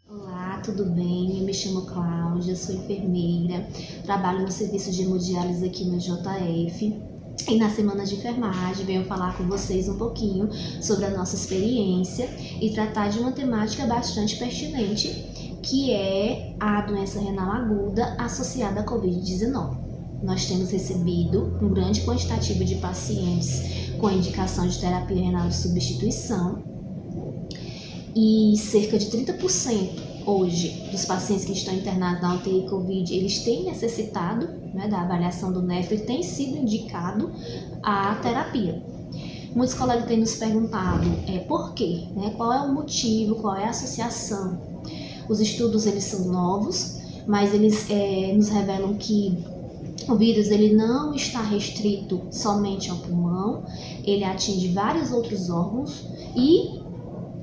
Olá, tudo bem? Eu me chamo Cláudia, sou enfermeira, trabalho no serviço de hemodiálise aqui no JF. E na semana de enfermagem venho falar com vocês um pouquinho sobre a nossa experiência e tratar de uma temática bastante pertinente, que é a doença renal aguda associada à Covid-19. Nós temos recebido um grande quantitativo de pacientes com indicação de terapia renal de substituição e cerca de 30% hoje dos pacientes que estão internados na UTI Covid, eles têm necessitado, da avaliação do nefro e têm sido indicado a terapia. Muitos colegas têm nos perguntado por quê, qual é o motivo, qual é a associação. Os estudos eles são novos, mas eles nos revelam que o vírus ele não está restrito somente ao pulmão, ele atinge vários outros órgãos e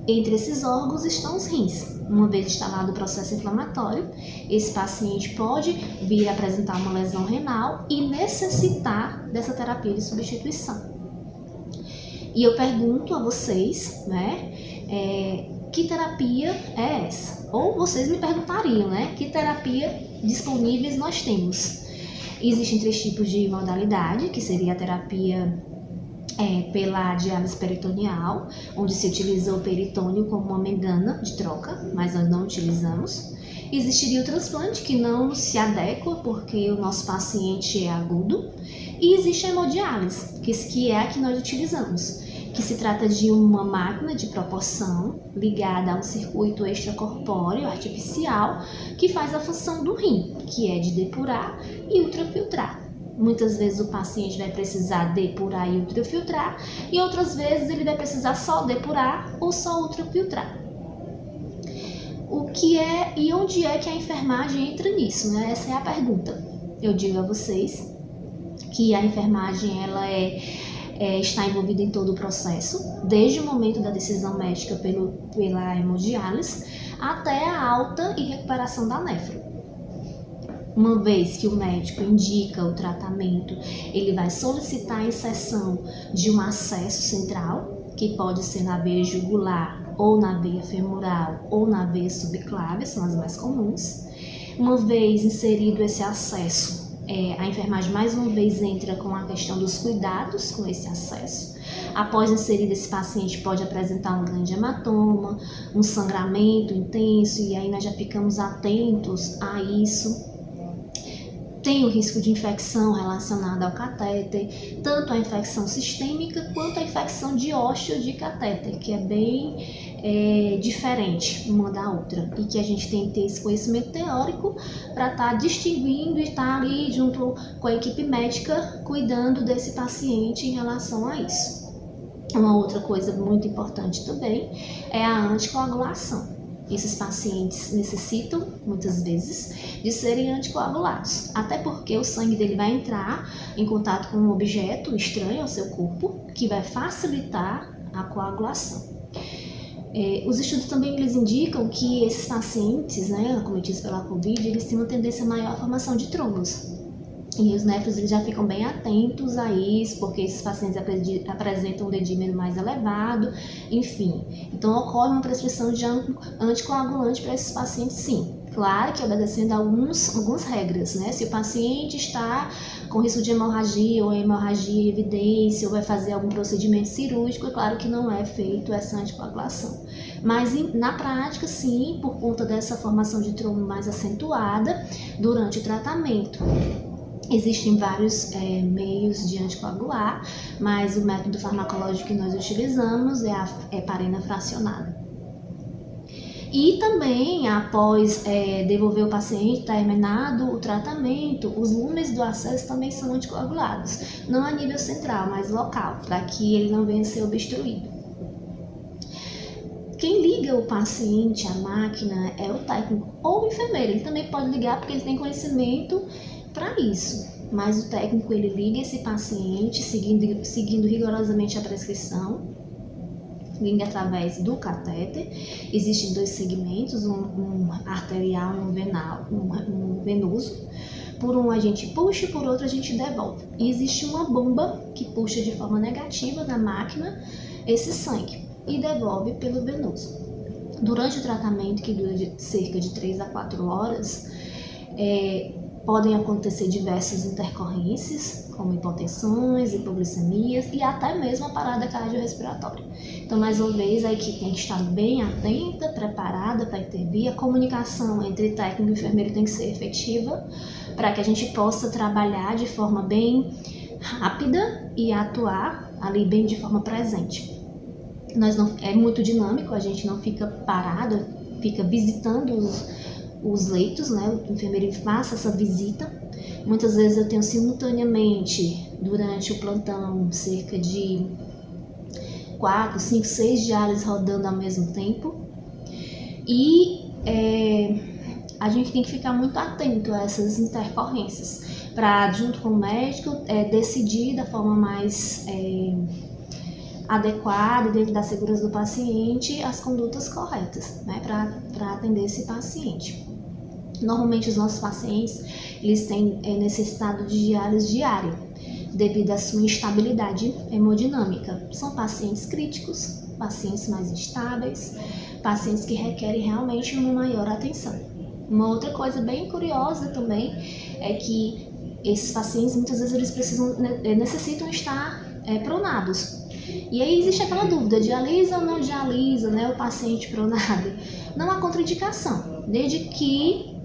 entre esses órgãos estão os rins. Uma vez instalado o processo inflamatório, esse paciente pode vir a apresentar uma lesão renal e necessitar dessa terapia de substituição. E eu pergunto a vocês, que terapia é essa? Ou vocês me perguntariam, que terapia disponíveis nós temos? Existem 3 tipos de modalidade, que seria a terapia pela diálise peritoneal, onde se utiliza o peritônio como uma membrana de troca, mas nós não utilizamos. Existiria o transplante, que não se adequa porque o nosso paciente é agudo. E existe a hemodiálise, que é a que nós utilizamos, que se trata de uma máquina de proporção ligada a um circuito extracorpóreo artificial que faz a função do rim, que é de depurar e ultrafiltrar. Muitas vezes o paciente vai precisar depurar e ultrafiltrar, e outras vezes ele vai precisar só depurar ou só ultrafiltrar. O que é e onde é que a enfermagem entra nisso, Essa é a pergunta. Eu digo a vocês que a enfermagem ela está envolvida em todo o processo, desde o momento da decisão médica pela hemodiálise até a alta e recuperação da nefro. Uma vez que o médico indica o tratamento, ele vai solicitar a inserção de um acesso central, que pode ser na veia jugular, ou na veia femoral, ou na veia subclávia, são as mais comuns. Uma vez inserido esse acesso, a enfermagem mais uma vez entra com a questão dos cuidados com esse acesso. Após inserido, esse paciente pode apresentar um grande hematoma, um sangramento intenso, e aí nós já ficamos atentos a isso. Tem o risco de infecção relacionada ao catéter, tanto a infecção sistêmica quanto a infecção de ósseo de catéter, que é bem diferente uma da outra, e que a gente tem que ter esse conhecimento teórico para estar distinguindo e estar ali junto com a equipe médica cuidando desse paciente em relação a isso. Uma outra coisa muito importante também é a anticoagulação. Esses pacientes necessitam, muitas vezes, de serem anticoagulados, até porque o sangue dele vai entrar em contato com um objeto estranho ao seu corpo, que vai facilitar a coagulação. Os estudos também eles indicam que esses pacientes, acometidos pela Covid, eles têm uma tendência maior à formação de trombos. E os nefros eles já ficam bem atentos a isso, porque esses pacientes apresentam um dedímero mais elevado, enfim. Então, ocorre uma prescrição de anticoagulante para esses pacientes, sim. Claro que obedecendo a algumas regras, Se o paciente está com risco de hemorragia ou hemorragia em evidência, ou vai fazer algum procedimento cirúrgico, é claro que não é feito essa anticoagulação. Mas na prática, sim, por conta dessa formação de trombo mais acentuada durante o tratamento. Existem vários meios de anticoagular, mas o método farmacológico que nós utilizamos é a heparina fracionada. E também, após devolver o paciente, terminado o tratamento, os lúmenes do acesso também são anticoagulados, não a nível central, mas local, para que ele não venha a ser obstruído. Quem liga o paciente à máquina é o técnico ou o enfermeiro. Ele também pode ligar porque ele tem conhecimento para isso, mas o técnico ele liga esse paciente seguindo rigorosamente a prescrição, liga através do catéter. Existem 2 segmentos, um arterial e um venoso. Por um a gente puxa e por outro a gente devolve. E existe uma bomba que puxa de forma negativa na máquina esse sangue e devolve pelo venoso. Durante o tratamento, que dura cerca de 3 a 4 horas, podem acontecer diversas intercorrências, como hipotensões, hipoglicemias e até mesmo a parada cardiorrespiratória. Então, mais uma vez, a equipe tem que estar bem atenta, preparada para intervir. A comunicação entre técnico e enfermeiro tem que ser efetiva para que a gente possa trabalhar de forma bem rápida e atuar ali bem de forma presente. É muito dinâmico, a gente não fica parado, fica visitando os leitos, né? O enfermeiro faça essa visita. Muitas vezes eu tenho simultaneamente, durante o plantão, cerca de 4, 5, 6 diárias rodando ao mesmo tempo. E a gente tem que ficar muito atento a essas intercorrências, para, junto com o médico, decidir da forma mais adequada, dentro da segurança do paciente, as condutas corretas, né, para atender esse paciente. Normalmente os nossos pacientes, eles têm necessidade de diálise diária, devido à sua instabilidade hemodinâmica. São pacientes críticos, pacientes mais instáveis, pacientes que requerem realmente uma maior atenção. Uma outra coisa bem curiosa também é que esses pacientes, muitas vezes, eles necessitam estar pronados. E aí existe aquela dúvida, dialisa ou não dialisa, né, o paciente pronado? Não há contraindicação, desde que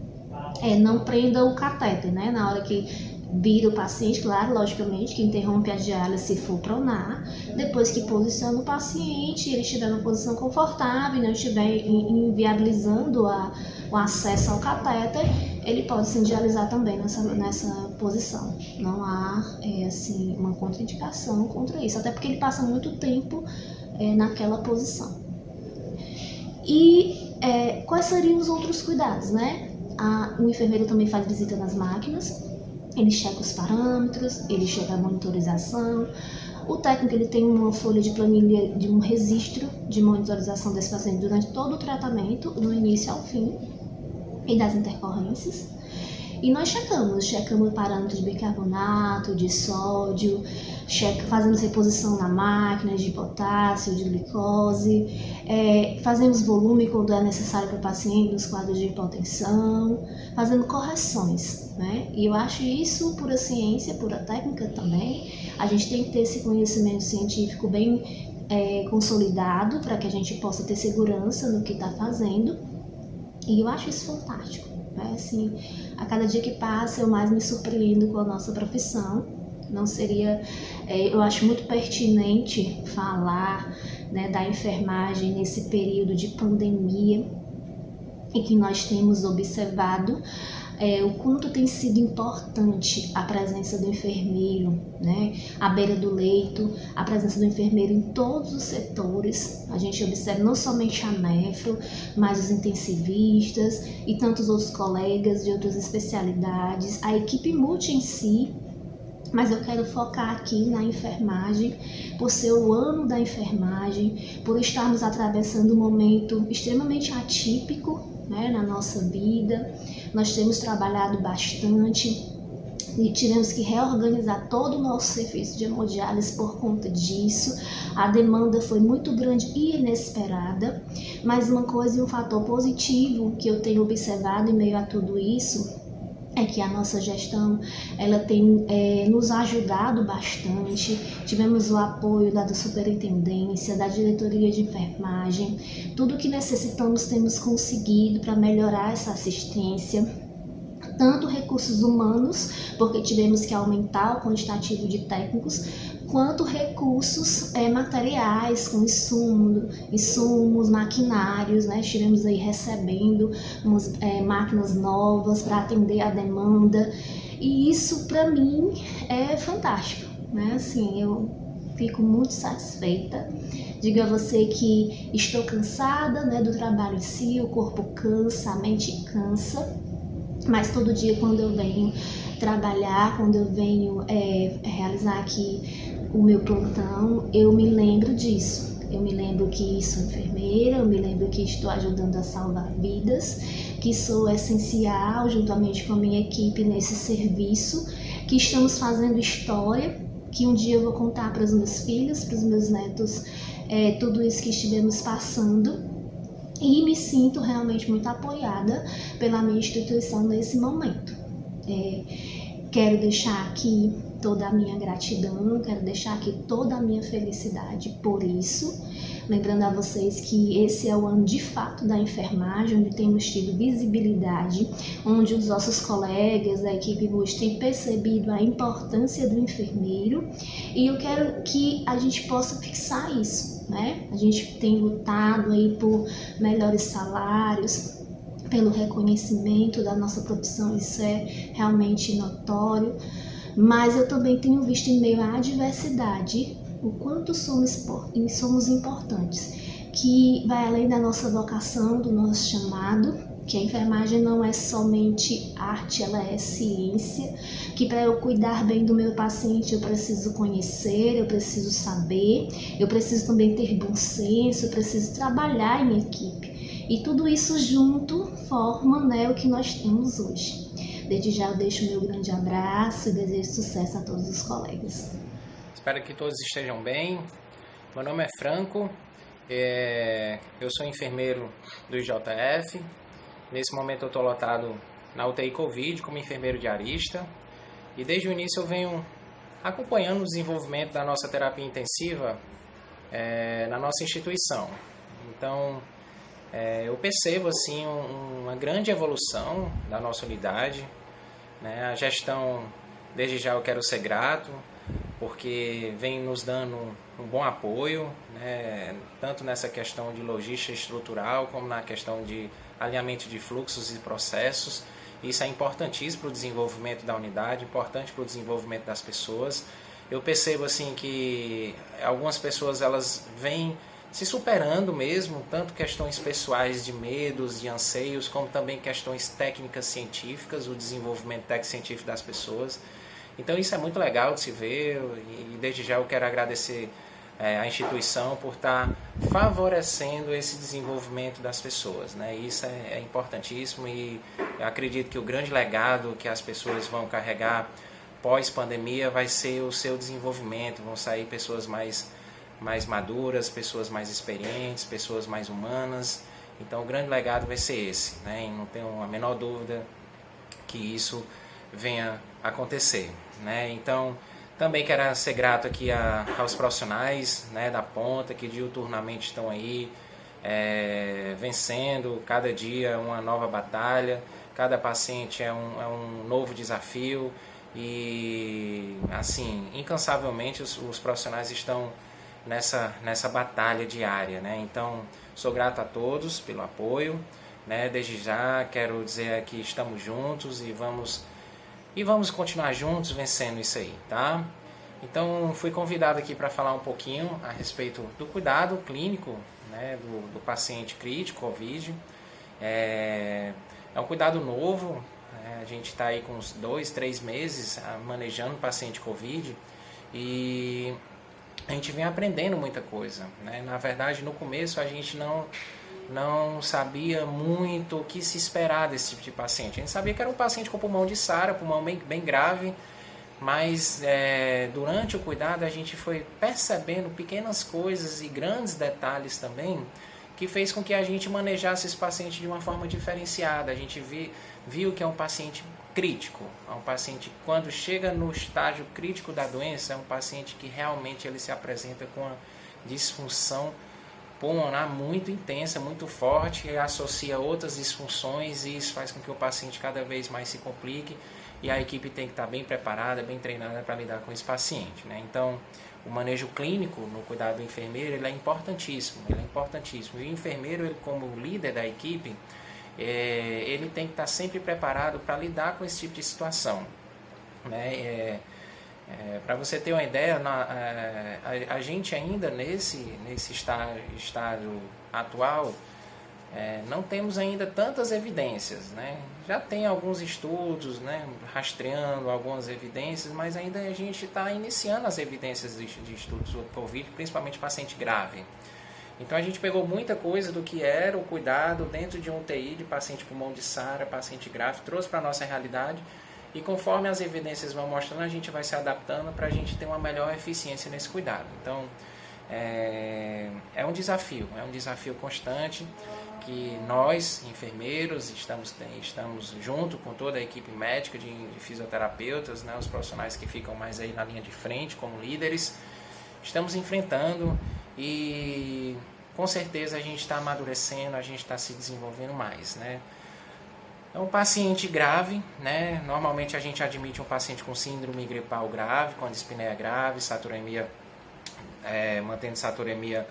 não prenda o catéter, né, na hora que vira o paciente, claro, logicamente, que interrompe a diálise se for pronar. Depois que posiciona o paciente, ele estiver numa posição confortável e não estiver inviabilizando o acesso ao catéter, ele pode se dialisar também nessa posição. Não há assim, uma contraindicação contra isso, até porque ele passa muito tempo naquela posição. E quais seriam os outros cuidados, né? O enfermeiro também faz visita nas máquinas, ele checa os parâmetros, ele checa a monitorização. O técnico, ele tem uma folha de planilha, de um registro de monitorização desse paciente durante todo o tratamento, do início ao fim, e das intercorrências. E nós checamos parâmetros de bicarbonato, de sódio, fazemos reposição na máquina de potássio, de glicose, fazemos volume quando é necessário para o paciente nos quadros de hipotensão, fazendo correções, né? E eu acho isso pura ciência, pura técnica também. A gente tem que ter esse conhecimento científico bem consolidado para que a gente possa ter segurança no que está fazendo. E eu acho isso fantástico, né? Assim, a cada dia que passa eu mais me surpreendo com a nossa profissão. Não seria, eu acho muito pertinente falar, né, da enfermagem nesse período de pandemia em que nós temos observado o quanto tem sido importante a presença do enfermeiro, né, à beira do leito, a presença do enfermeiro em todos os setores. A gente observa não somente a nefro, mas os intensivistas e tantos outros colegas de outras especialidades, a equipe multi em si. Mas eu quero focar aqui na enfermagem, por ser o ano da enfermagem, por estarmos atravessando um momento extremamente atípico, né, na nossa vida. Nós temos trabalhado bastante e tivemos que reorganizar todo o nosso serviço de hemodiálise por conta disso. A demanda foi muito grande e inesperada, mas uma coisa e um fator positivo que eu tenho observado em meio a tudo isso é que a nossa gestão, ela tem nos ajudado bastante. Tivemos o apoio da superintendência, da diretoria de enfermagem. Tudo que necessitamos temos conseguido para melhorar essa assistência. Tanto recursos humanos, porque tivemos que aumentar o quantitativo de técnicos, quanto recursos materiais, com insumos, maquinários, né? Estivemos aí recebendo máquinas novas para atender a demanda, e isso para mim é fantástico, né? Assim, eu fico muito satisfeita. Digo a você que estou cansada, né, do trabalho em si, o corpo cansa, a mente cansa, mas todo dia quando eu venho trabalhar, quando eu venho realizar aqui o meu plantão, eu me lembro disso. Eu me lembro que sou enfermeira, eu me lembro que estou ajudando a salvar vidas, que sou essencial juntamente com a minha equipe nesse serviço, que estamos fazendo história, que um dia eu vou contar para os meus filhos, para os meus netos, tudo isso que estivemos passando. E me sinto realmente muito apoiada pela minha instituição nesse momento. Quero deixar aqui toda a minha gratidão, quero deixar aqui toda a minha felicidade por isso. Lembrando a vocês que esse é o ano de fato da enfermagem, onde temos tido visibilidade, onde os nossos colegas da equipe BUS têm percebido a importância do enfermeiro, e eu quero que a gente possa fixar isso, né? A gente tem lutado aí por melhores salários, pelo reconhecimento da nossa profissão, isso é realmente notório, mas eu também tenho visto em meio à adversidade o quanto somos importantes, que vai além da nossa vocação, do nosso chamado, que a enfermagem não é somente arte, ela é ciência, que para eu cuidar bem do meu paciente eu preciso conhecer, eu preciso saber, eu preciso também ter bom senso, eu preciso trabalhar em equipe. E tudo isso junto forma, né, o que nós temos hoje. Desde já eu deixo meu grande abraço e desejo sucesso a todos os colegas. Espero que todos estejam bem. Meu nome é Franco, eu sou enfermeiro do IJF. Nesse momento eu estou lotado na UTI Covid como enfermeiro diarista. E desde o início eu venho acompanhando o desenvolvimento da nossa terapia intensiva na nossa instituição. Então, eu percebo assim uma grande evolução da nossa unidade, né? A gestão, desde já eu quero ser grato, porque vem nos dando um bom apoio, né? Tanto nessa questão de logística estrutural, como na questão de alinhamento de fluxos e processos. Isso é importantíssimo para o desenvolvimento da unidade, importante para o desenvolvimento das pessoas. Eu percebo assim que algumas pessoas elas vêm se superando mesmo, tanto questões pessoais de medos, de anseios, como também questões técnicas científicas, o desenvolvimento técnico-científico das pessoas. Então isso é muito legal de se ver, e desde já eu quero agradecer a instituição por estar favorecendo esse desenvolvimento das pessoas, né? Isso é importantíssimo, e eu acredito que o grande legado que as pessoas vão carregar pós-pandemia vai ser o seu desenvolvimento, vão sair pessoas mais maduras, pessoas mais experientes, pessoas mais humanas. Então o grande legado vai ser esse, né? E não tenho a menor dúvida que isso venha acontecer, né? Então também quero ser grato aqui aos profissionais, né, da ponta, que diuturnamente estão aí vencendo cada dia uma nova batalha, cada paciente é um novo desafio, e assim, incansavelmente os profissionais estão nessa batalha diária, né? Então sou grato a todos pelo apoio, né? Desde já quero dizer que estamos juntos e vamos continuar juntos vencendo isso aí, tá? Então fui convidado aqui para falar um pouquinho a respeito do cuidado clínico, né, do paciente crítico Covid. É um cuidado novo, né? A gente está aí com uns 2, 3 meses manejando o paciente Covid, e a gente vem aprendendo muita coisa, né? Na verdade, no começo a gente não sabia muito o que se esperar desse tipo de paciente. A gente sabia que era um paciente com pulmão de SARA, pulmão bem grave, mas durante o cuidado a gente foi percebendo pequenas coisas e grandes detalhes também, que fez com que a gente manejasse esse paciente de uma forma diferenciada. A gente viu que é um paciente crítico, é um paciente que quando chega no estágio crítico da doença, é um paciente que realmente ele se apresenta com uma disfunção pulmonar muito intensa, muito forte, e associa outras disfunções, e isso faz com que o paciente cada vez mais se complique, e a equipe tem que estar bem preparada, bem treinada para lidar com esse paciente, né? Então, o manejo clínico no cuidado do enfermeiro ele é importantíssimo, e o enfermeiro, ele, como líder da equipe, ele tem que estar sempre preparado para lidar com esse tipo de situação, né? Para você ter uma ideia, a gente ainda nesse estágio atual, não temos ainda tantas evidências, né? Já tem alguns estudos, né, rastreando algumas evidências, mas ainda a gente está iniciando as evidências de estudos sobre Covid, principalmente paciente grave. Então a gente pegou muita coisa do que era o cuidado dentro de um UTI de paciente pulmão de SARA, paciente grave, trouxe para a nossa realidade e conforme as evidências vão mostrando, a gente vai se adaptando para a gente ter uma melhor eficiência nesse cuidado. Então é um desafio constante que nós, enfermeiros, estamos junto com toda a equipe médica de fisioterapeutas, né, os profissionais que ficam mais aí na linha de frente como líderes, estamos enfrentando e com certeza a gente está amadurecendo, a gente está se desenvolvendo mais, né? É um paciente grave, né? Normalmente a gente admite um paciente com síndrome gripal grave, com dispneia grave, saturemia, mantendo saturemia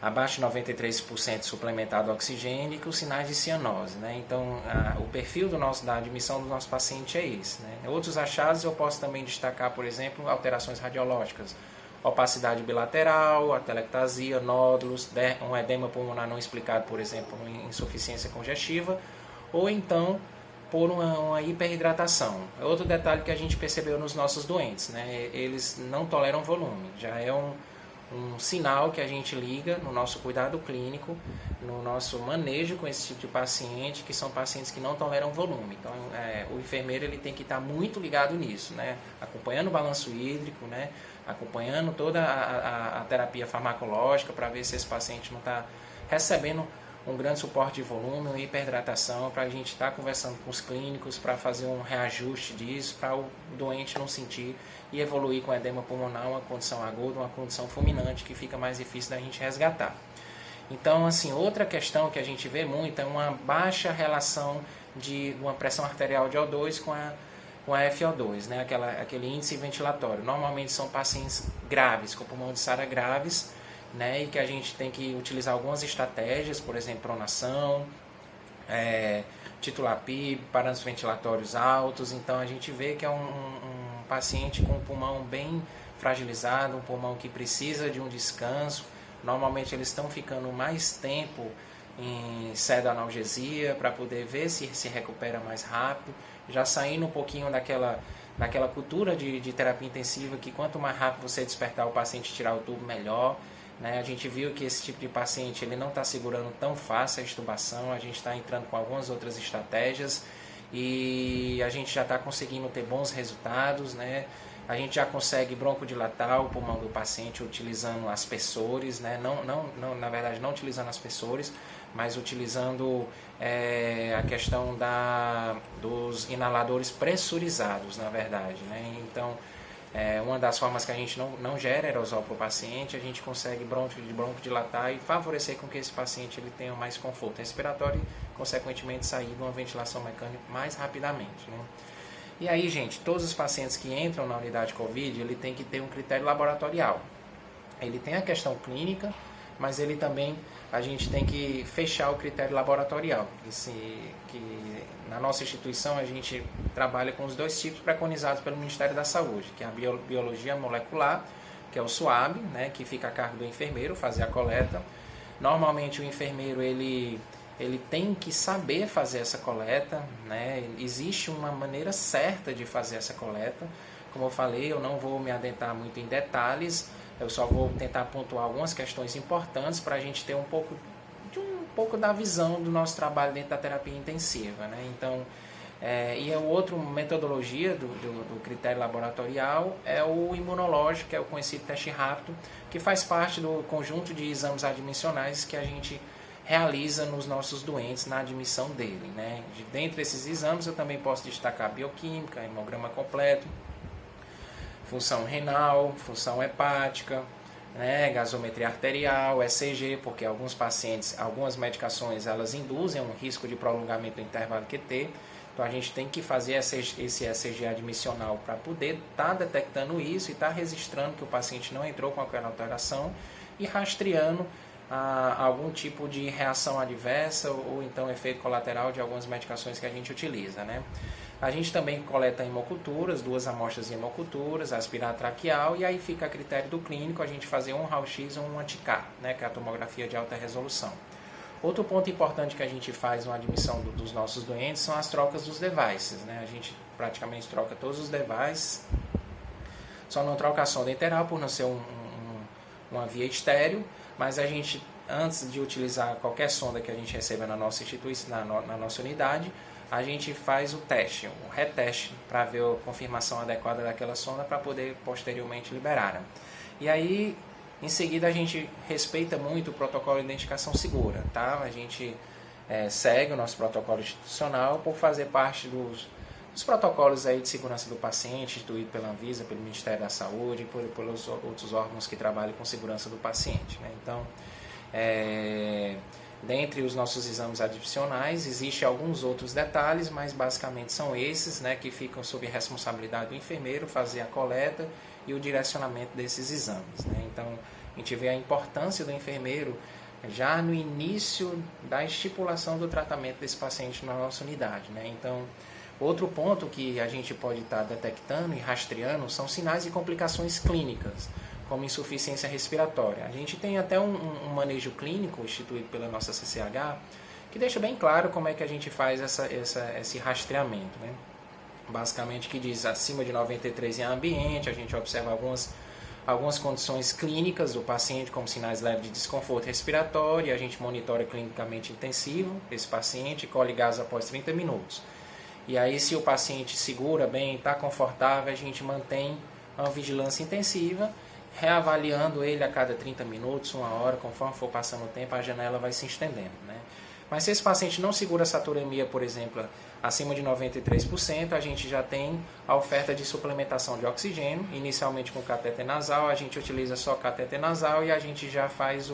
abaixo de 93% suplementado oxigênio e com sinais de cianose, né? Então, o perfil da admissão do nosso paciente é esse, né? Outros achados eu posso também destacar, por exemplo, alterações radiológicas, opacidade bilateral, atelectasia, nódulos, um edema pulmonar não explicado, por exemplo, insuficiência congestiva, ou então por uma hiperidratação. Outro detalhe que a gente percebeu nos nossos doentes, né? Eles não toleram volume, já é um sinal que a gente liga no nosso cuidado clínico, no nosso manejo com esse tipo de paciente, que são pacientes que não toleram volume. Então, o enfermeiro ele tem que estar muito ligado nisso, né? Acompanhando o balanço hídrico, né? Acompanhando toda a terapia farmacológica para ver se esse paciente não está recebendo um grande suporte de volume, uma hiperidratação, para a gente estar conversando com os clínicos para fazer um reajuste disso, para o doente não sentir e evoluir com edema pulmonar, uma condição aguda, uma condição fulminante que fica mais difícil da gente resgatar. Então, assim, outra questão que a gente vê muito é uma baixa relação de uma pressão arterial de O2 com a FO2, né? Aquele índice ventilatório. Normalmente são pacientes graves, com pulmão de SARA graves, né? E que a gente tem que utilizar algumas estratégias, por exemplo, pronação, titular PIB, parâmetros ventilatórios altos. Então a gente vê que é um paciente com o pulmão bem fragilizado, um pulmão que precisa de um descanso. Normalmente eles estão ficando mais tempo em pseudoanalgesia para poder ver se recupera mais rápido, já saindo um pouquinho daquela cultura de terapia intensiva, que quanto mais rápido você despertar o paciente e tirar o tubo, melhor. Né? A gente viu que esse tipo de paciente ele não está segurando tão fácil a extubação, a gente está entrando com algumas outras estratégias e a gente já está conseguindo ter bons resultados, né? A gente já consegue broncodilatar o pulmão do paciente utilizando aspersores, né? Na verdade não utilizando aspersores, mas utilizando a questão dos inaladores pressurizados, na verdade, né? Então, uma das formas que a gente não gera aerosol para o paciente, a gente consegue broncodilatar e favorecer com que esse paciente ele tenha mais conforto respiratório e, consequentemente, sair de uma ventilação mecânica mais rapidamente, né? E aí, gente, todos os pacientes que entram na unidade COVID, ele tem que ter um critério laboratorial. Ele tem a questão clínica, mas ele também, a gente tem que fechar o critério laboratorial. Que na nossa instituição a gente trabalha com os dois tipos preconizados pelo Ministério da Saúde, que é a biologia molecular, que é o SWAB, né, que fica a cargo do enfermeiro fazer a coleta. Normalmente o enfermeiro ele tem que saber fazer essa coleta, né? Existe uma maneira certa de fazer essa coleta. Como eu falei, eu não vou me adentrar muito em detalhes, eu só vou tentar pontuar algumas questões importantes para a gente ter um pouco da visão do nosso trabalho dentro da terapia intensiva, né? Então, e a outra metodologia do critério laboratorial é o imunológico, que é o conhecido teste rápido, que faz parte do conjunto de exames admissionais que a gente realiza nos nossos doentes na admissão dele, né? Dentre esses exames eu também posso destacar bioquímica, hemograma completo, função renal, função hepática, né? Gasometria arterial, ECG, porque alguns pacientes, algumas medicações, elas induzem um risco de prolongamento do intervalo QT, então a gente tem que fazer esse ECG admissional para poder estar detectando isso e estar registrando que o paciente não entrou com aquela alteração e rastreando algum tipo de reação adversa ou então efeito colateral de algumas medicações que a gente utiliza, né? A gente também coleta hemoculturas, 2 amostras de hemoculturas, aspirar traqueal, e aí fica a critério do clínico a gente fazer um raio-x ou um anti-K, né, que é a tomografia de alta resolução. Outro ponto importante que a gente faz na admissão dos nossos doentes são as trocas dos devices, né? A gente praticamente troca todos os devices, só não troca a sonda enteral por não ser uma via estéreo. mas a gente, antes de utilizar qualquer sonda que a gente receba na nossa instituição, na nossa unidade, a gente faz o teste, o reteste, para ver a confirmação adequada daquela sonda para poder posteriormente liberar. E aí, em seguida, a gente respeita muito o protocolo de identificação segura, tá? A gente segue o nosso protocolo institucional por fazer parte dos protocolos aí de segurança do paciente, instituído pela Anvisa, pelo Ministério da Saúde e pelos outros órgãos que trabalham com segurança do paciente, né? Então, dentre os nossos exames adicionais, existem alguns outros detalhes, mas basicamente são esses, né, que ficam sob responsabilidade do enfermeiro fazer a coleta e o direcionamento desses exames, né? Então, a gente vê a importância do enfermeiro já no início da estipulação do tratamento desse paciente na nossa unidade, né? Então, outro ponto que a gente pode estar detectando e rastreando são sinais e complicações clínicas, como insuficiência respiratória. A gente tem até um manejo clínico instituído pela nossa CCH que deixa bem claro como é que a gente faz esse rastreamento, né? Basicamente, que diz acima de 93 em ambiente, a gente observa algumas condições clínicas do paciente, como sinais leves de desconforto respiratório, e a gente monitora clinicamente intensivo esse paciente e colhe gás após 30 minutos. E aí, se o paciente segura bem, está confortável, a gente mantém uma vigilância intensiva, reavaliando ele a cada 30 minutos, 1 hora, conforme for passando o tempo, a janela vai se estendendo, né? Mas se esse paciente não segura a saturemia, por exemplo, acima de 93%, a gente já tem a oferta de suplementação de oxigênio, inicialmente com catéter nasal, a gente utiliza só catéter nasal e a gente já faz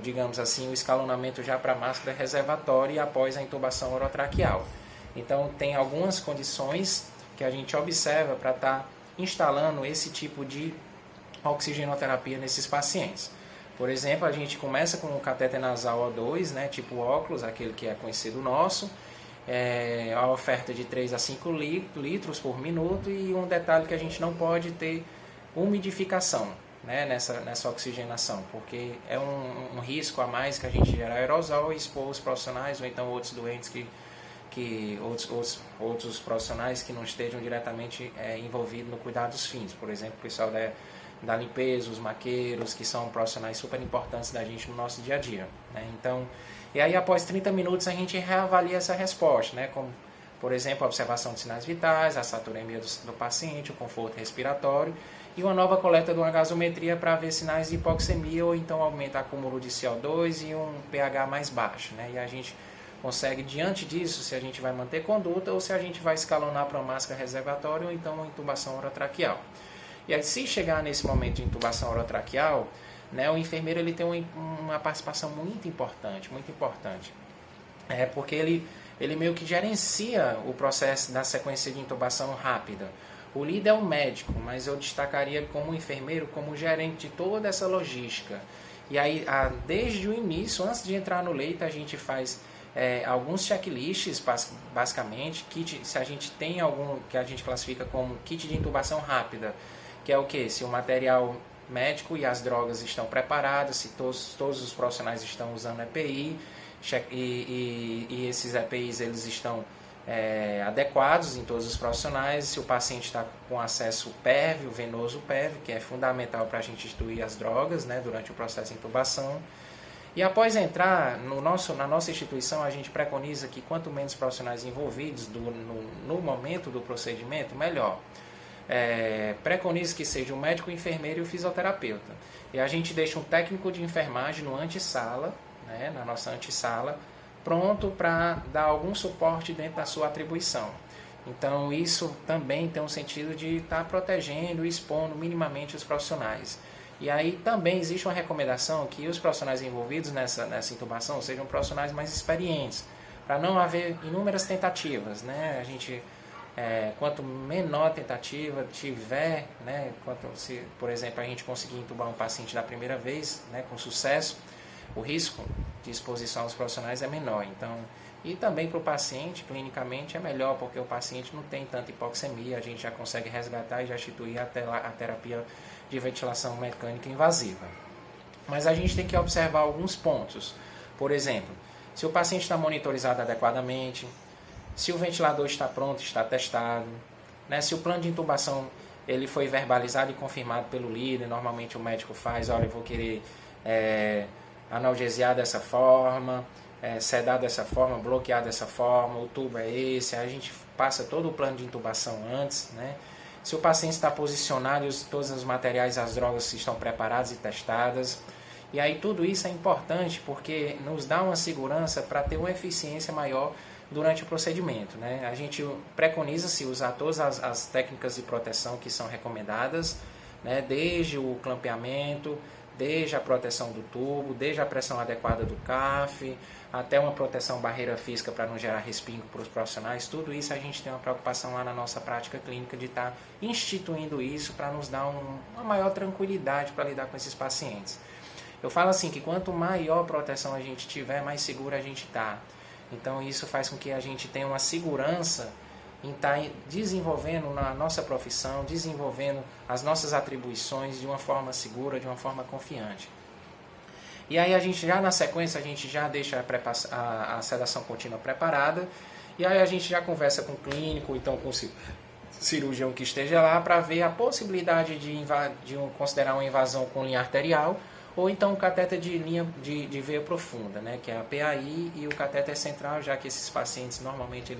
digamos assim, o escalonamento já para a máscara reservatória e após a intubação orotraqueal. Então, tem algumas condições que a gente observa para estar instalando esse tipo de oxigenoterapia nesses pacientes. Por exemplo, a gente começa com o catéter nasal O2, né, tipo óculos, aquele que é conhecido nosso, a oferta de 3 a 5 litros por minuto, e um detalhe que a gente não pode ter umidificação, né, nessa oxigenação, porque é um risco a mais que a gente gerar aerosol e expor os profissionais ou então outros doentes outros profissionais que não estejam diretamente envolvidos no cuidado dos fins, por exemplo, o pessoal da limpeza, os maqueiros, que são profissionais super importantes da gente no nosso dia a dia, né? Então, e aí após 30 minutos a gente reavalia essa resposta, né? Como, por exemplo, a observação de sinais vitais, a saturemia do paciente, o conforto respiratório e uma nova coleta de uma gasometria para ver sinais de hipoxemia ou então aumenta o acúmulo de CO2 e um pH mais baixo, né? E a gente consegue, diante disso, se a gente vai manter conduta ou se a gente vai escalonar para uma máscara reservatória ou então uma intubação orotraqueal. E aí, se chegar nesse momento de intubação orotraqueal, né, o enfermeiro ele tem uma participação muito importante, porque ele meio que gerencia o processo da sequência de intubação rápida. O líder é o médico, mas eu destacaria como enfermeiro, como gerente de toda essa logística. E aí, desde o início, antes de entrar no leito, a gente faz alguns checklists, basicamente, se a gente tem algum que a gente classifica como kit de intubação rápida, que é o que? Se o material médico e as drogas estão preparadas, se todos os profissionais estão usando EPI, e esses EPIs eles estão adequados em todos os profissionais, se o paciente está com acesso pérvio, venoso pérvio, que é fundamental para a gente instituir as drogas, né, durante o processo de intubação. E após entrar na nossa instituição, a gente preconiza que quanto menos profissionais envolvidos no momento do procedimento, melhor. Preconiza que seja o médico, o enfermeiro e o fisioterapeuta. E a gente deixa um técnico de enfermagem no antessala, né, na nossa antessala, pronto para dar algum suporte dentro da sua atribuição. Então isso também tem um sentido de estar protegendo e expondo minimamente os profissionais. E aí também existe uma recomendação que os profissionais envolvidos nessa intubação sejam profissionais mais experientes, para não haver inúmeras tentativas, né? A gente, quanto menor tentativa tiver, né? Se, por exemplo, a gente conseguir intubar um paciente da primeira vez, né, com sucesso, o risco de exposição aos profissionais é menor. Então, e também para o paciente, clinicamente, é melhor, porque o paciente não tem tanta hipoxemia, a gente já consegue resgatar e já instituir a terapia de ventilação mecânica invasiva. Mas a gente tem que observar alguns pontos. Por exemplo, se o paciente está monitorizado adequadamente, se o ventilador está pronto, está testado, né? Se o plano de intubação ele foi verbalizado e confirmado pelo líder, normalmente o médico faz, olha, eu vou querer analgesiar dessa forma, sedar dessa forma, bloquear dessa forma, o tubo é esse, a gente passa todo o plano de intubação antes, né? Se o paciente está posicionado, todos os materiais, as drogas estão preparadas e testadas. E aí tudo isso é importante porque nos dá uma segurança para ter uma eficiência maior durante o procedimento, né? A gente preconiza-se usar todas as técnicas de proteção que são recomendadas, né? Desde o clampeamento, desde a proteção do tubo, desde a pressão adequada do CAF, até uma proteção barreira física para não gerar respingo para os profissionais. Tudo isso a gente tem uma preocupação lá na nossa prática clínica de estar instituindo isso para nos dar uma maior tranquilidade para lidar com esses pacientes. Eu falo assim que quanto maior proteção a gente tiver, mais seguro a gente está. Então isso faz com que a gente tenha uma segurança em estar desenvolvendo na nossa profissão, desenvolvendo as nossas atribuições de uma forma segura, de uma forma confiante. E aí a gente já na sequência, a gente já deixa a sedação contínua preparada, e aí a gente já conversa com o clínico, então com o cirurgião que esteja lá, para ver a possibilidade de considerar uma invasão com linha arterial, ou então o catéter de linha de veia profunda, né, que é a PAI, e o catéter central, já que esses pacientes normalmente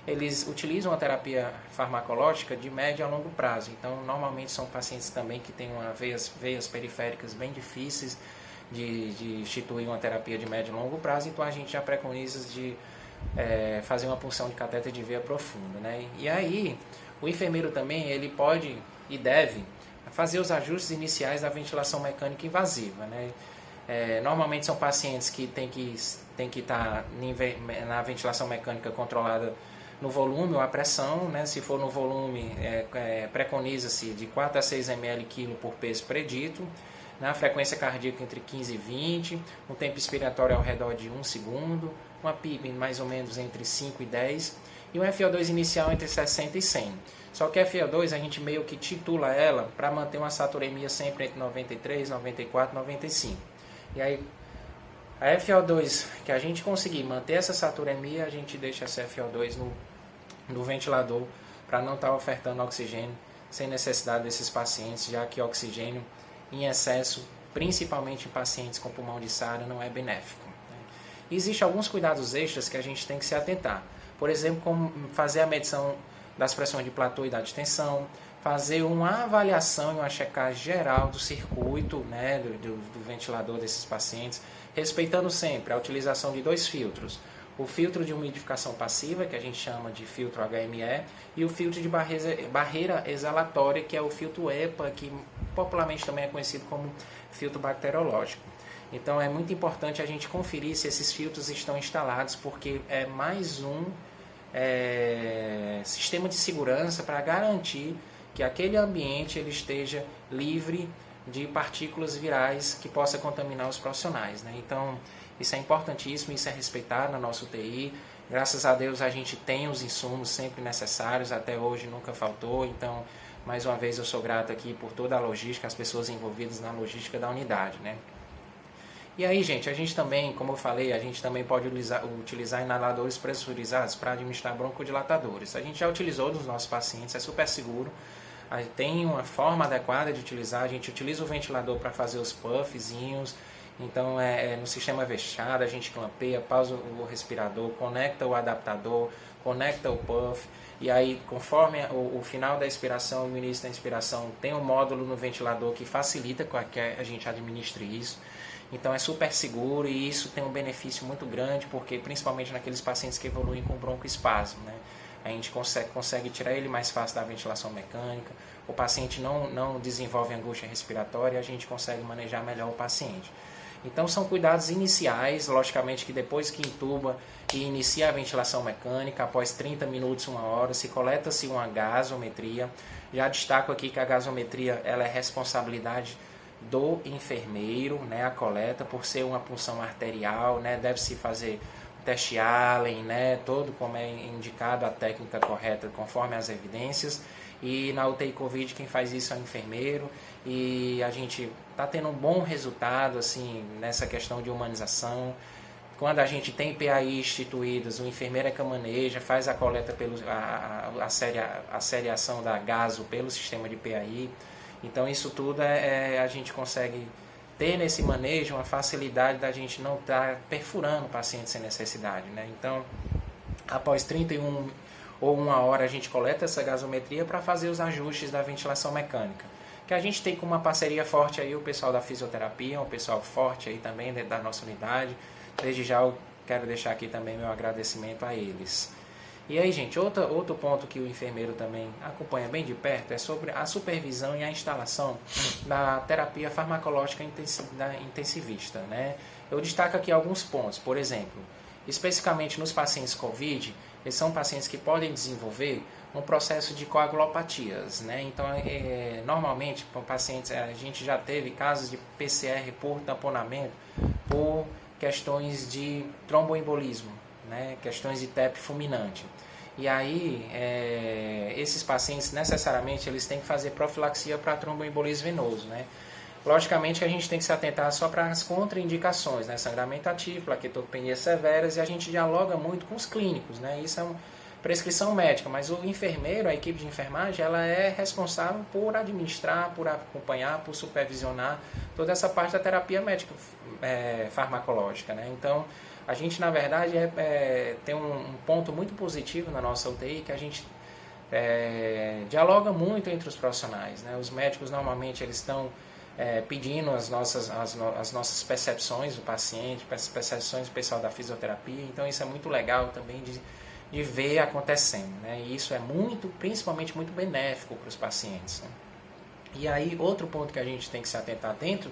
eles utilizam a terapia farmacológica de médio a longo prazo. Então normalmente são pacientes também que têm veias periféricas bem difíceis de instituir uma terapia de médio e longo prazo, então a gente já preconiza de fazer uma punção de catéter de veia profunda, né? E aí o enfermeiro também ele pode e deve fazer os ajustes iniciais da ventilação mecânica invasiva, né? Normalmente são pacientes que têm que estar na ventilação mecânica controlada no volume ou a pressão, né? Se for no volume, preconiza-se de 4 a 6 ml quilo por peso predito, na frequência cardíaca entre 15 e 20, um tempo expiratório ao redor de 1 segundo, uma PIB mais ou menos entre 5 e 10 e um FO2 inicial entre 60 e 100. Só que a FO2 a gente meio que titula ela para manter uma saturemia sempre entre 93, 94 e 95. E aí a FO2 que a gente conseguir manter essa saturemia, a gente deixa essa FO2 no ventilador para não estar ofertando oxigênio sem necessidade desses pacientes, já que oxigênio em excesso, principalmente em pacientes com pulmão de SARA, não é benéfico, né? Existem alguns cuidados extras que a gente tem que se atentar. Por exemplo, como fazer a medição das pressões de platô e da distensão, fazer uma avaliação e uma checagem geral do circuito, né, do ventilador desses pacientes, respeitando sempre a utilização de 2 filtros. O filtro de umidificação passiva, que a gente chama de filtro HME, e o filtro de barreira exalatória, que é o filtro EPA, que popularmente também é conhecido como filtro bacteriológico. Então é muito importante a gente conferir se esses filtros estão instalados, porque é mais um sistema de segurança para garantir que aquele ambiente ele esteja livre de partículas virais que possa contaminar os profissionais, né? Então isso é importantíssimo, isso é respeitado na nossa UTI. Graças a Deus a gente tem os insumos sempre necessários, até hoje nunca faltou. Então, mais uma vez eu sou grato aqui por toda a logística, as pessoas envolvidas na logística da unidade, né? E aí, gente, a gente também, como eu falei, a gente também pode utilizar inaladores pressurizados para administrar broncodilatadores. A gente já utilizou nos nossos pacientes, é super seguro. Tem uma forma adequada de utilizar, a gente utiliza o ventilador para fazer os puffzinhos. Então, no sistema fechado, a gente clampeia, pausa o respirador, conecta o adaptador, conecta o puff, e aí, conforme o final da expiração e o início da inspiração, tem um módulo no ventilador que facilita com que a gente administre isso. Então, é super seguro e isso tem um benefício muito grande, porque principalmente naqueles pacientes que evoluem com broncoespasmo, né? A gente consegue tirar ele mais fácil da ventilação mecânica, o paciente não desenvolve angústia respiratória e a gente consegue manejar melhor o paciente. Então são cuidados iniciais, logicamente que depois que intuba e inicia a ventilação mecânica, após 30 minutos, 1 hora, se coleta-se uma gasometria. Já destaco aqui que a gasometria ela é responsabilidade do enfermeiro, né, a coleta, por ser uma punção arterial, né, deve-se fazer o teste Allen, né, todo como é indicado a técnica correta conforme as evidências. E na UTI Covid quem faz isso é o enfermeiro, e a gente está tendo um bom resultado assim, nessa questão de humanização. Quando a gente tem PAI instituídas, o enfermeiro é que maneja, faz a coleta, a seriação da gaso pelo sistema de PAI. Então isso tudo a gente consegue ter nesse manejo uma facilidade da gente não estar perfurando o paciente sem necessidade, né? Então, após 31 ou 1 hora, a gente coleta essa gasometria para fazer os ajustes da ventilação mecânica. Que a gente tem com uma parceria forte aí, o pessoal da fisioterapia, um pessoal forte aí também dentro da nossa unidade. Desde já eu quero deixar aqui também meu agradecimento a eles. E aí, gente, outro ponto que o enfermeiro também acompanha bem de perto é sobre a supervisão e a instalação da terapia farmacológica intensivista, né? Eu destaco aqui alguns pontos. Por exemplo, especificamente nos pacientes COVID, eles são pacientes que podem desenvolver um processo de coagulopatias, né? Então, normalmente, com pacientes, a gente já teve casos de PCR por tamponamento, por questões de tromboembolismo, né? Questões de TEP fulminante. E aí, esses pacientes, necessariamente, eles têm que fazer profilaxia para tromboembolismo venoso, né? Logicamente que a gente tem que se atentar só para as contraindicações, né? Sangramento ativo, plaquetopenias severas, e a gente dialoga muito com os clínicos, né? Isso é uma prescrição médica, mas o enfermeiro, a equipe de enfermagem, ela é responsável por administrar, por acompanhar, por supervisionar toda essa parte da terapia médica farmacológica, né? Então, a gente, na verdade, tem um ponto muito positivo na nossa UTI, que a gente dialoga muito entre os profissionais, né? Os médicos, normalmente, eles estão pedindo as nossas percepções do paciente, percepções do pessoal da fisioterapia. Então, isso é muito legal também de ver acontecendo, né? E isso é principalmente muito benéfico para os pacientes, né? E aí, outro ponto que a gente tem que se atentar dentro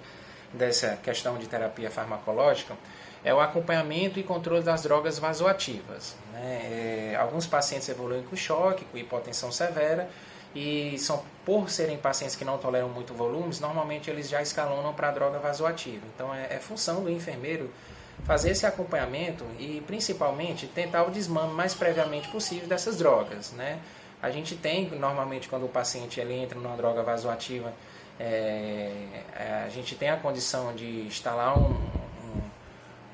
dessa questão de terapia farmacológica é o acompanhamento e controle das drogas vasoativas, né? Alguns pacientes evoluem com choque, com hipotensão severa, e por serem pacientes que não toleram muito volumes, normalmente eles já escalonam para a droga vasoativa. Então, é função do enfermeiro fazer esse acompanhamento e, principalmente, tentar o desmame mais previamente possível dessas drogas, né? A gente tem, normalmente, quando o paciente ele entra numa droga vasoativa, a gente tem a condição de instalar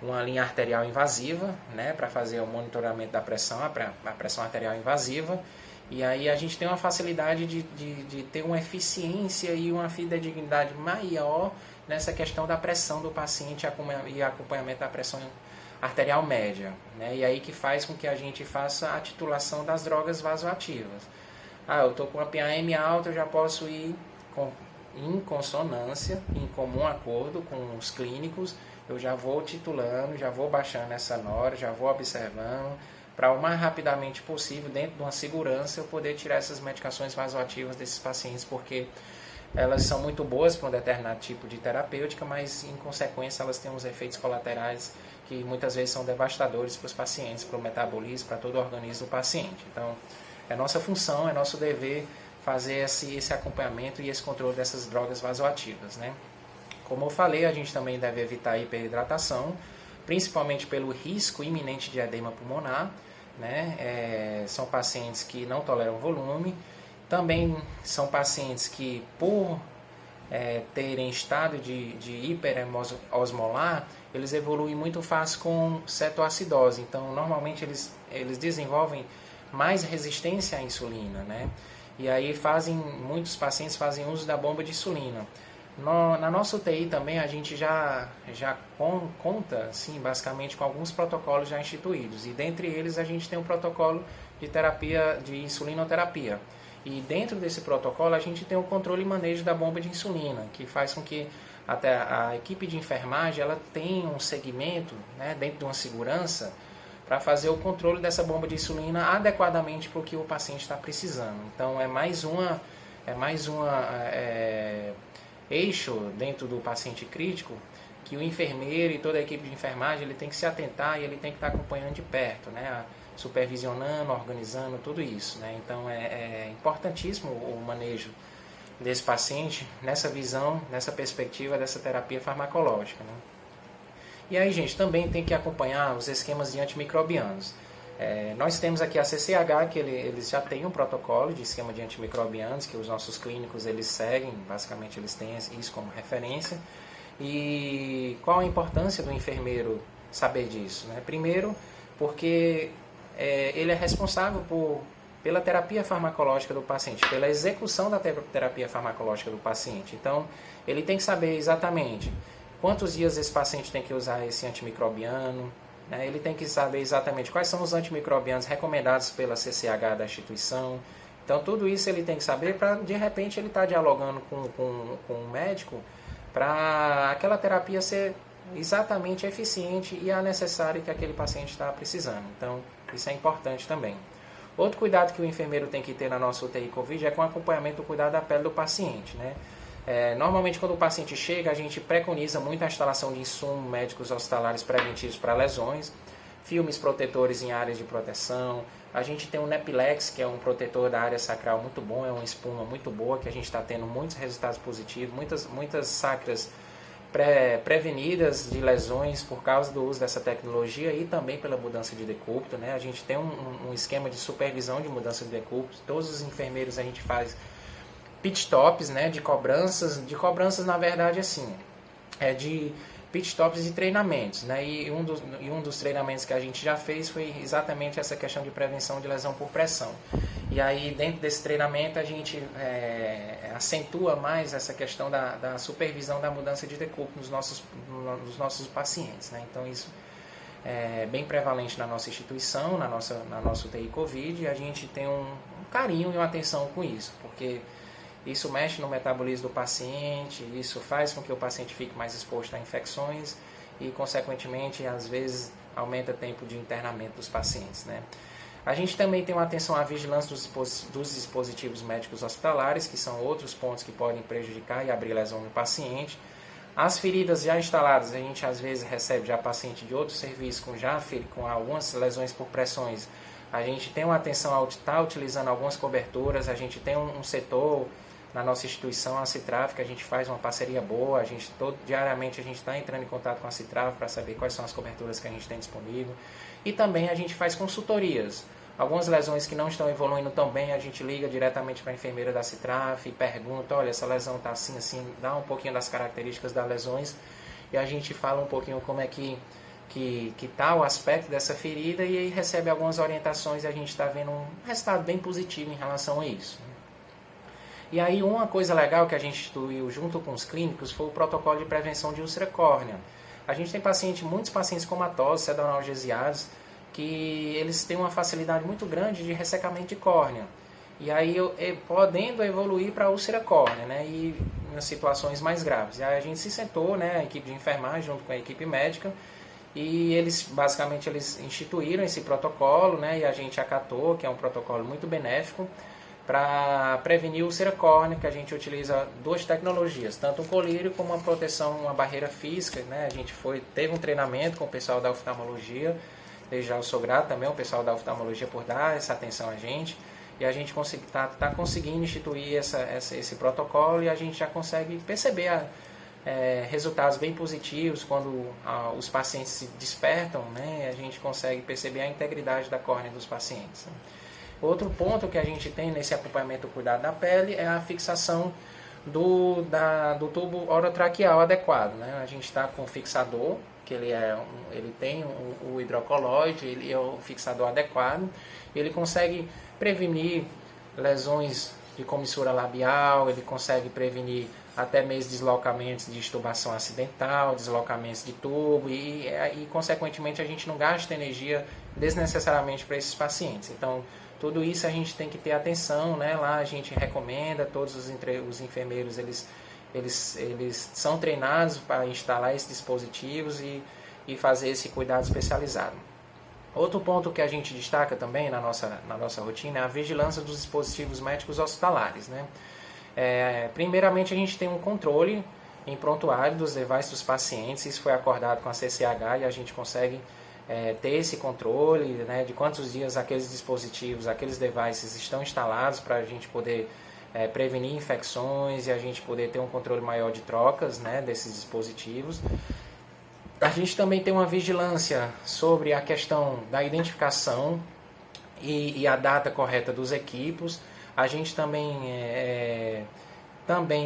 uma linha arterial invasiva, né, para fazer o monitoramento da pressão, a pressão arterial invasiva. E aí a gente tem uma facilidade de ter uma eficiência e uma fidedignidade maior nessa questão da pressão do paciente e acompanhamento da pressão arterial média, né? E aí que faz com que a gente faça a titulação das drogas vasoativas. Eu estou com a PAM alta, eu já posso ir em consonância, em comum acordo com os clínicos, eu já vou titulando, já vou baixando essa nora, já vou observando, para o mais rapidamente possível, dentro de uma segurança, eu poder tirar essas medicações vasoativas desses pacientes, porque elas são muito boas para um determinado tipo de terapêutica, mas em consequência elas têm uns efeitos colaterais que muitas vezes são devastadores para os pacientes, para o metabolismo, para todo o organismo do paciente. Então, é nossa função, é nosso dever fazer esse acompanhamento e esse controle dessas drogas vasoativas, né? Como eu falei, a gente também deve evitar a hiperidratação, principalmente pelo risco iminente de edema pulmonar, né? São pacientes que não toleram volume, também são pacientes que, por terem estado de hiperosmolar, eles evoluem muito fácil com cetoacidose. Então, normalmente, eles desenvolvem mais resistência à insulina, né? E aí muitos pacientes fazem uso da bomba de insulina. Na nossa UTI também a gente já conta, sim, basicamente com alguns protocolos já instituídos. E dentre eles a gente tem um protocolo de terapia de insulinoterapia. E dentro desse protocolo a gente tem o controle e manejo da bomba de insulina, que faz com que até a equipe de enfermagem ela tenha um segmento, né, dentro de uma segurança para fazer o controle dessa bomba de insulina adequadamente para o que o paciente está precisando. Então é mais uma eixo dentro do paciente crítico que o enfermeiro e toda a equipe de enfermagem ele tem que se atentar e ele tem que estar acompanhando de perto, né? Supervisionando, organizando tudo isso, né? Então é importantíssimo o manejo desse paciente nessa visão, nessa perspectiva dessa terapia farmacológica, né? E aí, gente, também tem que acompanhar os esquemas de antimicrobianos. Nós temos aqui a CCH, que eles já têm um protocolo de esquema de antimicrobianos, que os nossos clínicos eles seguem, basicamente eles têm isso como referência. E qual a importância do enfermeiro saber disso, né? Primeiro, porque ele é responsável pela terapia farmacológica do paciente, pela execução da terapia farmacológica do paciente. Então, ele tem que saber exatamente quantos dias esse paciente tem que usar esse antimicrobiano, né? Ele tem que saber exatamente quais são os antimicrobianos recomendados pela CCH da instituição. Então, tudo isso ele tem que saber para, de repente, ele estar dialogando com o médico para aquela terapia ser exatamente eficiente e a necessária que aquele paciente está precisando. Então, isso é importante também. Outro cuidado que o enfermeiro tem que ter na nossa UTI Covid é com o acompanhamento do cuidado da pele do paciente, né? Normalmente, quando o paciente chega, a gente preconiza muito a instalação de insumos médicos hospitalares preventivos para lesões, filmes protetores em áreas de proteção. A gente tem o Nepilex, que é um protetor da área sacral muito bom, é uma espuma muito boa, que a gente está tendo muitos resultados positivos, muitas sacras prevenidas de lesões por causa do uso dessa tecnologia e também pela mudança de decúbito, né? A gente tem um esquema de supervisão de mudança de decúbito, todos os enfermeiros a gente faz pit stops, né, de cobranças na verdade assim, de pit stops de treinamentos, né, e um dos treinamentos que a gente já fez foi exatamente essa questão de prevenção de lesão por pressão. E aí dentro desse treinamento a gente acentua mais essa questão da supervisão da mudança de decúbito nos nossos pacientes, né, então isso é bem prevalente na nossa instituição, na nossa UTI Covid, e a gente tem um carinho e uma atenção com isso, porque isso mexe no metabolismo do paciente, isso faz com que o paciente fique mais exposto a infecções e, consequentemente, às vezes, aumenta o tempo de internamento dos pacientes, né? A gente também tem uma atenção à vigilância dos dispositivos médicos hospitalares, que são outros pontos que podem prejudicar e abrir lesão no paciente. As feridas já instaladas, a gente às vezes recebe já paciente de outro serviço com algumas lesões por pressões. A gente tem uma atenção ao estar utilizando algumas coberturas, a gente tem um setor na nossa instituição, a Citraf, que a gente faz uma parceria boa, diariamente a gente está entrando em contato com a Citraf para saber quais são as coberturas que a gente tem disponível. E também a gente faz consultorias. Algumas lesões que não estão evoluindo tão bem, a gente liga diretamente para a enfermeira da Citraf e pergunta, olha, essa lesão está assim, assim, dá um pouquinho das características das lesões e a gente fala um pouquinho como é que está o aspecto dessa ferida e aí recebe algumas orientações e a gente está vendo um resultado bem positivo em relação a isso. E aí uma coisa legal que a gente instituiu junto com os clínicos foi o protocolo de prevenção de úlcera córnea. A gente tem muitos pacientes comatosos, pseudoanalgesiados, que eles têm uma facilidade muito grande de ressecamento de córnea. E aí podendo evoluir para úlcera córnea, né? E nas situações mais graves. E aí a gente se sentou, né, a equipe de enfermagem junto com a equipe médica, e eles instituíram esse protocolo, né, e a gente acatou, que é um protocolo muito benéfico, para prevenir úlcera córnea, que a gente utiliza duas tecnologias, tanto um colírio como uma proteção, uma barreira física, né? A gente teve um treinamento com o pessoal da oftalmologia, desde já eu sou grato também ao pessoal da oftalmologia por dar essa atenção a gente, e a gente está conseguindo instituir esse protocolo e a gente já consegue perceber resultados bem positivos quando os pacientes se despertam, né? A gente consegue perceber a integridade da córnea dos pacientes. Outro ponto que a gente tem nesse acompanhamento do cuidado da pele é a fixação do tubo orotraqueal adequado, né? A gente está com o fixador, que ele tem o hidrocoloide, ele é o fixador adequado, ele consegue prevenir lesões de comissura labial, ele consegue prevenir até mesmo deslocamentos de extubação acidental, deslocamentos de tubo e consequentemente a gente não gasta energia desnecessariamente para esses pacientes. Então, tudo isso a gente tem que ter atenção, né? Lá a gente recomenda, todos os enfermeiros eles são treinados para instalar esses dispositivos e fazer esse cuidado especializado. Outro ponto que a gente destaca também na nossa rotina é a vigilância dos dispositivos médicos hospitalares, né? Primeiramente a gente tem um controle em prontuário dos devices dos pacientes, isso foi acordado com a CCH e a gente consegue ter esse controle, né, de quantos dias aqueles dispositivos, aqueles devices estão instalados para a gente poder prevenir infecções e a gente poder ter um controle maior de trocas, né, desses dispositivos. A gente também tem uma vigilância sobre a questão da identificação e a data correta dos equipos. A gente também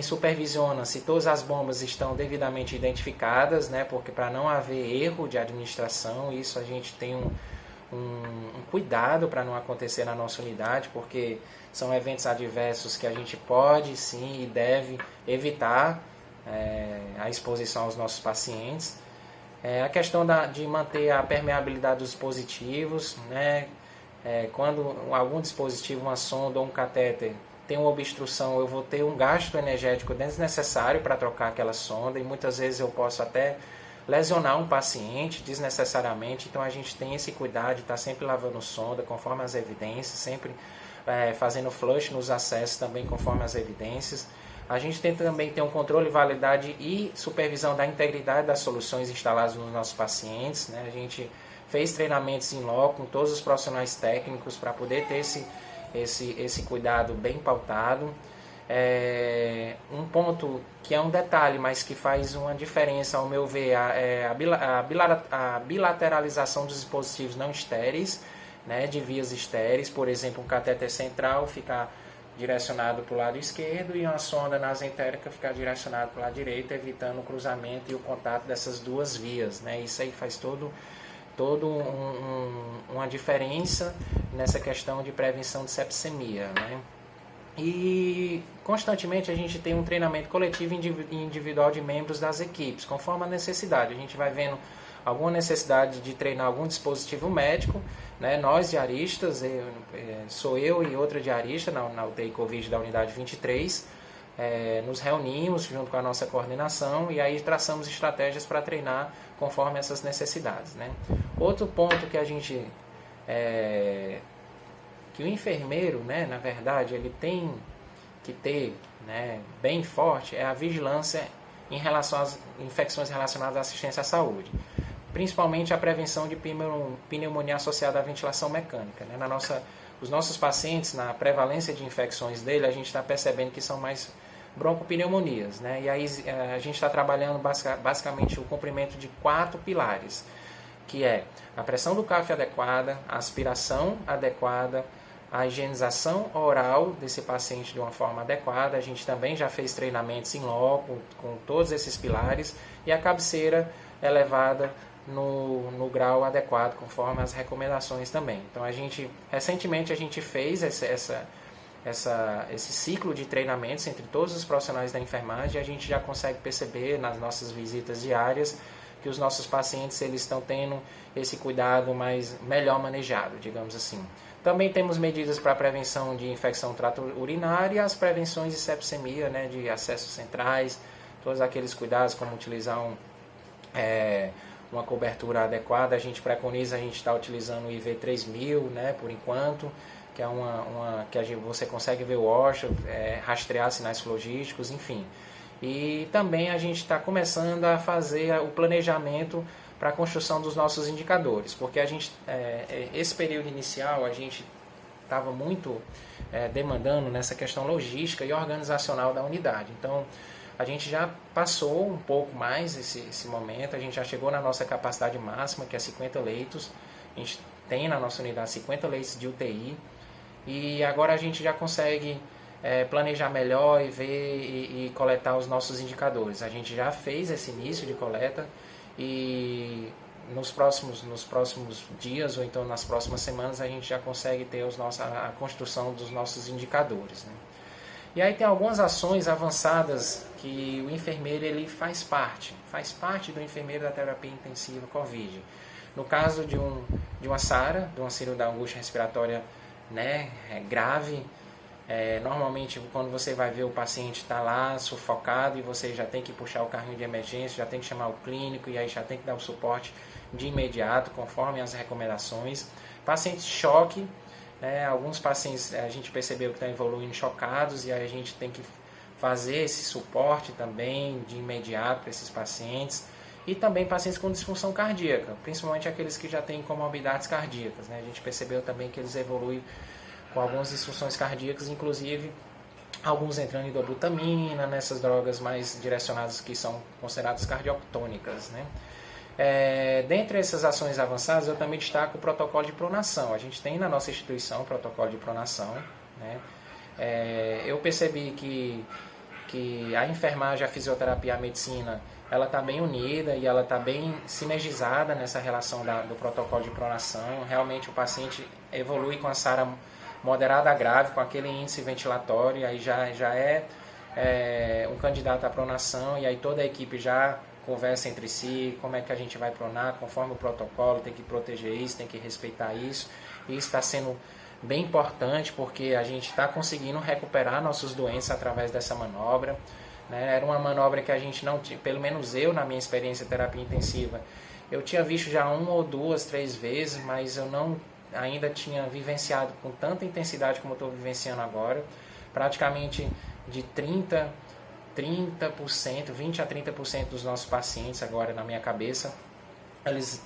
supervisiona se todas as bombas estão devidamente identificadas, né, porque para não haver erro de administração, isso a gente tem um cuidado para não acontecer na nossa unidade, porque são eventos adversos que a gente pode sim e deve evitar. A a exposição aos nossos pacientes. A questão de manter a permeabilidade dos dispositivos, né? Quando algum dispositivo, uma sonda ou um catéter tem uma obstrução, eu vou ter um gasto energético desnecessário para trocar aquela sonda, e muitas vezes eu posso até lesionar um paciente desnecessariamente. Então a gente tem esse cuidado de estar sempre lavando sonda conforme as evidências, sempre fazendo flush nos acessos também conforme as evidências. A gente tem também ter um controle, validade e supervisão da integridade das soluções instaladas nos nossos pacientes, né? A gente fez treinamentos em loco com todos os profissionais técnicos para poder ter esse cuidado bem pautado. Um ponto que é um detalhe, mas que faz uma diferença, ao meu ver, a bilateralização dos dispositivos não estéreis, né, de vias estéreis. Por exemplo, um catéter central ficar direcionado para o lado esquerdo e uma sonda nasentérica ficar direcionada para o lado direito, evitando o cruzamento e o contato dessas duas vias, né? Isso aí faz uma diferença nessa questão de prevenção de sepsemia, né? E constantemente a gente tem um treinamento coletivo e individual de membros das equipes, conforme a necessidade. A gente vai vendo alguma necessidade de treinar algum dispositivo médico, né? Nós diaristas, sou eu e outra diarista na UTI Covid da unidade 23, nos reunimos junto com a nossa coordenação e aí traçamos estratégias para treinar conforme essas necessidades, né? Outro ponto que a gente que o enfermeiro, né, na verdade, ele tem que ter, né, bem forte, é a vigilância em relação às infecções relacionadas à assistência à saúde, principalmente a prevenção de pneumonia associada à ventilação mecânica, né? Os nossos pacientes, na prevalência de infecções dele, a gente está percebendo que são mais broncopneumonias, né? E aí a gente está trabalhando basicamente o cumprimento de 4 pilares, que é a pressão do CAF adequada, a aspiração adequada, a higienização oral desse paciente de uma forma adequada. A gente também já fez treinamentos em loco com todos esses pilares, e a cabeceira elevada no grau adequado, conforme as recomendações também. Então recentemente a gente fez esse ciclo de treinamentos entre todos os profissionais da enfermagem, e a gente já consegue perceber nas nossas visitas diárias que os nossos pacientes eles estão tendo esse cuidado melhor manejado, digamos assim. Também temos medidas para a prevenção de infecção trato urinário e as prevenções de sepsemia, né, de acessos centrais, todos aqueles cuidados como utilizar uma cobertura adequada. A gente preconiza, a gente está utilizando o IV3000, né, por enquanto, que é você consegue ver o OSHA, rastrear sinais logísticos, enfim. E também a gente está começando a fazer o planejamento para a construção dos nossos indicadores, porque esse período inicial a gente estava muito demandando nessa questão logística e organizacional da unidade. Então a gente já passou um pouco mais esse momento, a gente já chegou na nossa capacidade máxima, que é 50 leitos, a gente tem na nossa unidade 50 leitos de UTI, e agora a gente já consegue planejar melhor e ver e coletar os nossos indicadores. A gente já fez esse início de coleta, e nos próximos dias ou então nas próximas semanas a gente já consegue ter a construção dos nossos indicadores, né? E aí tem algumas ações avançadas que o enfermeiro ele faz parte do enfermeiro da terapia intensiva COVID. No caso de uma SARA, de uma síndrome da angústia respiratória, né, grave, normalmente quando você vai ver o paciente está lá sufocado e você já tem que puxar o carrinho de emergência, já tem que chamar o clínico e aí já tem que dar o suporte de imediato conforme as recomendações. Pacientes de choque, alguns pacientes a gente percebeu que estão evoluindo chocados e aí a gente tem que fazer esse suporte também de imediato para esses pacientes. E também pacientes com disfunção cardíaca, principalmente aqueles que já têm comorbidades cardíacas, né? A gente percebeu também que eles evoluem com algumas disfunções cardíacas, inclusive alguns entrando em dobutamina, nessas drogas mais direcionadas que são consideradas cardiotônicas, né? Dentre essas ações avançadas, eu também destaco o protocolo de pronação. A gente tem na nossa instituição o protocolo de pronação, né? Eu percebi que a enfermagem, a fisioterapia e a medicina, ela está bem unida e ela está bem sinergizada nessa relação do protocolo de pronação. Realmente o paciente evolui com a SARA moderada a grave, com aquele índice ventilatório, aí já é um candidato à pronação, e aí toda a equipe já conversa entre si, como é que a gente vai pronar, conforme o protocolo, tem que proteger isso, tem que respeitar isso. E isso está sendo bem importante, porque a gente está conseguindo recuperar nossos doentes através dessa manobra. Era uma manobra que a gente não tinha, pelo menos eu, na minha experiência de terapia intensiva, eu tinha visto já 1 ou 2, 3 vezes, mas eu não ainda tinha vivenciado com tanta intensidade como eu estou vivenciando agora. Praticamente de 20 a 30% dos nossos pacientes agora, na minha cabeça, eles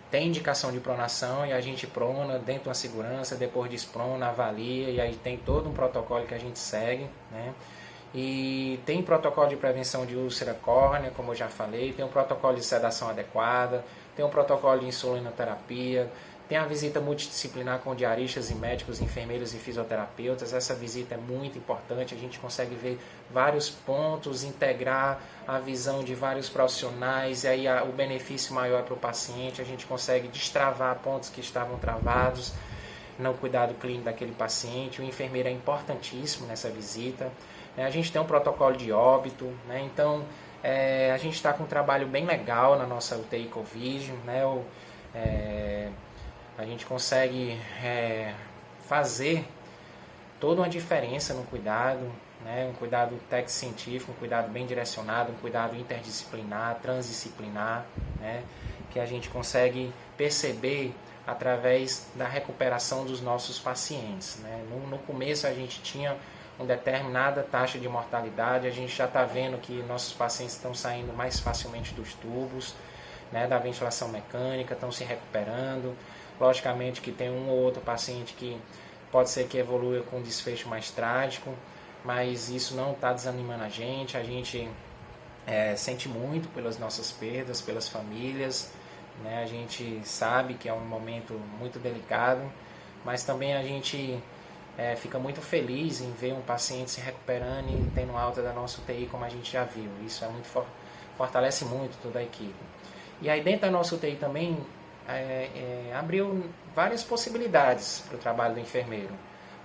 têm indicação de pronação, e a gente prona dentro da segurança, depois desprona, avalia, e aí tem todo um protocolo que a gente segue, né? E tem protocolo de prevenção de úlcera córnea, como eu já falei, tem um protocolo de sedação adequada, tem um protocolo de insulinoterapia, tem a visita multidisciplinar com diaristas e médicos, enfermeiros e fisioterapeutas. Essa visita é muito importante, a gente consegue ver vários pontos, integrar a visão de vários profissionais, e aí o benefício maior é para o paciente, a gente consegue destravar pontos que estavam travados no cuidado clínico daquele paciente. O enfermeiro é importantíssimo nessa visita. A gente tem um protocolo de óbito, né? Então a gente está com um trabalho bem legal na nossa UTI Covid, né? A gente consegue fazer toda uma diferença no cuidado, né? Um cuidado técnico-científico, um cuidado bem direcionado, um cuidado interdisciplinar, transdisciplinar, né? Que a gente consegue perceber através da recuperação dos nossos pacientes, né? No começo a gente tinha uma determinada taxa de mortalidade, a gente já está vendo que nossos pacientes estão saindo mais facilmente dos tubos, né, da ventilação mecânica, estão se recuperando. Logicamente que tem um ou outro paciente que pode ser que evolua com um desfecho mais trágico, mas isso não está desanimando a gente sente muito pelas nossas perdas, pelas famílias, né? A gente sabe que é um momento muito delicado, mas também a gente fica muito feliz em ver um paciente se recuperando e tendo alta da nossa UTI, como a gente já viu. Isso fortalece muito toda a equipe. E aí dentro da nossa UTI também abriu várias possibilidades para o trabalho do enfermeiro.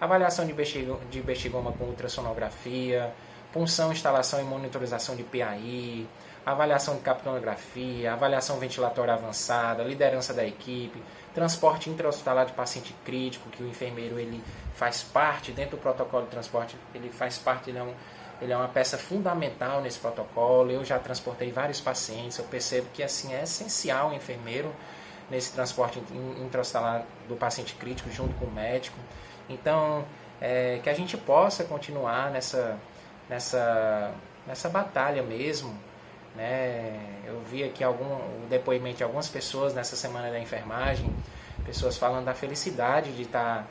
Avaliação de bestigoma com ultrassonografia, punção, instalação e monitorização de PAI, avaliação de capnografia, avaliação ventilatória avançada, liderança da equipe, transporte intra-hospitalar de paciente crítico, que o enfermeiro ele faz parte, dentro do protocolo de transporte, ele faz parte, ele é uma peça fundamental nesse protocolo. Eu já transportei vários pacientes, eu percebo que assim, é essencial o enfermeiro nesse transporte intra-hospitalar do paciente crítico junto com o médico. Então, que a gente possa continuar nessa batalha mesmo, né? Eu vi aqui o depoimento de algumas pessoas nessa semana da enfermagem, pessoas falando da felicidade de estar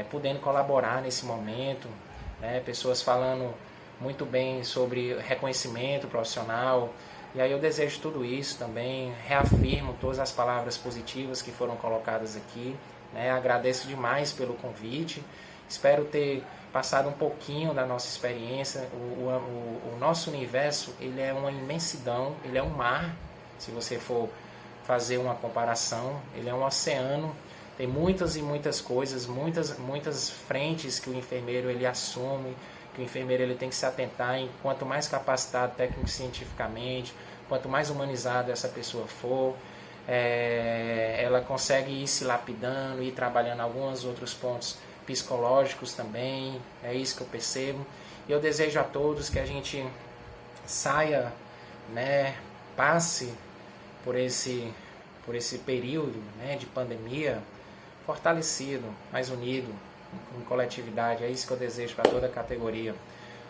podendo colaborar nesse momento, né? Pessoas falando muito bem sobre reconhecimento profissional, e aí eu desejo tudo isso também, reafirmo todas as palavras positivas que foram colocadas aqui, né? Agradeço demais pelo convite, espero ter passado um pouquinho da nossa experiência. O nosso universo, ele é uma imensidão, ele é um mar, se você for fazer uma comparação, ele é um oceano, tem muitas e muitas coisas, muitas frentes que o enfermeiro ele assume, que o enfermeiro ele tem que se atentar em quanto mais capacitado técnico-cientificamente, quanto mais humanizado essa pessoa for, ela consegue ir se lapidando, ir trabalhando alguns outros pontos psicológicos também, é isso que eu percebo. E eu desejo a todos que a gente saia, né, passe por esse período, né, de pandemia fortalecido, mais unido, em coletividade. É isso que eu desejo para toda a categoria.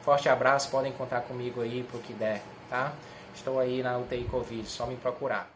Forte abraço, podem contar comigo aí para o que der, tá? Estou aí na UTI Covid, só me procurar.